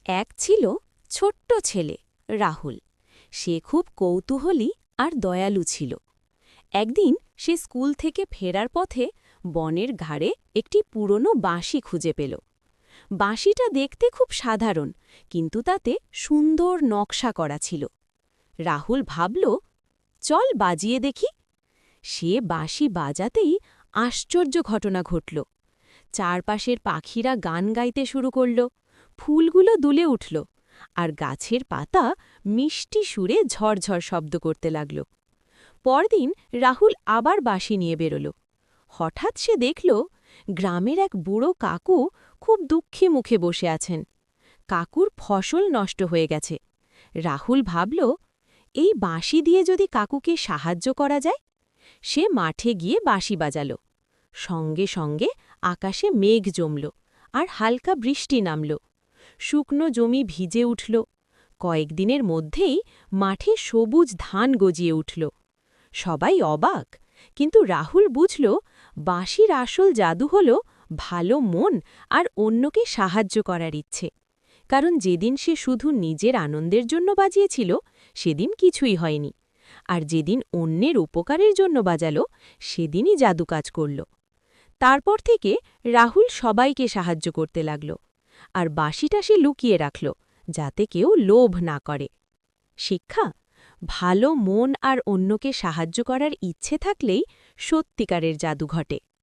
এক ছিল ছোট্ট ছেলে রাহুল। সে খুব কৌতূহলী আর দয়ালু ছিল। একদিন সে স্কুল থেকে ফেরার পথে বনের ঘাড়ে একটি পুরনো বাঁশি খুঁজে পেল। বাঁশিটা দেখতে খুব সাধারণ, কিন্তু তাতে সুন্দর নকশা করা ছিল। রাহুল ভাবল, চল বাজিয়ে দেখি। সে বাঁশি বাজাতেই আশ্চর্য ঘটনা ঘটল। চারপাশের পাখিরা গান গাইতে শুরু করল, ফুলগুলো দুলে উঠল, আর গাছের পাতা মিষ্টি সুরে ঝরঝর শব্দ করতে লাগল। পরদিন রাহুল আবার বাঁশি নিয়ে বেরোল। হঠাৎ সে দেখল গ্রামের এক বুড়ো কাকু খুব দুঃখী মুখে বসে আছেন। কাকুর ফসল নষ্ট হয়ে গেছে। রাহুল ভাবল, এই বাঁশি দিয়ে যদি কাকুকে সাহায্য করা যায়। সে মাঠে গিয়ে বাঁশি বাজাল। সঙ্গে সঙ্গে আকাশে মেঘ জমল আর হালকা বৃষ্টি নামল। শুকনো জমি ভিজে উঠল। কয়েকদিনের মধ্যেই মাঠে সবুজ ধান গজিয়ে উঠল। সবাই অবাক, কিন্তু রাহুল বুঝল বাঁশির আসল জাদু হল ভালো মন আর অন্যকে সাহায্য করার ইচ্ছে। কারণ যেদিন সে শুধু নিজের আনন্দের জন্য বাজিয়েছিল, সেদিন কিছুই হয়নি। আর যেদিন অন্যের উপকারের জন্য বাজালো, সেদিনই জাদু কাজ করল। তারপর থেকে রাহুল সবাইকে সাহায্য করতে লাগল, আর বাঁশিটা সে লুকিয়ে রাখল, যাতে কেউ লোভ না করে। শিক্ষা: ভালো মন আর অন্যকে সাহায্য করার ইচ্ছে থাকলেই সত্যিকারের জাদু ঘটে।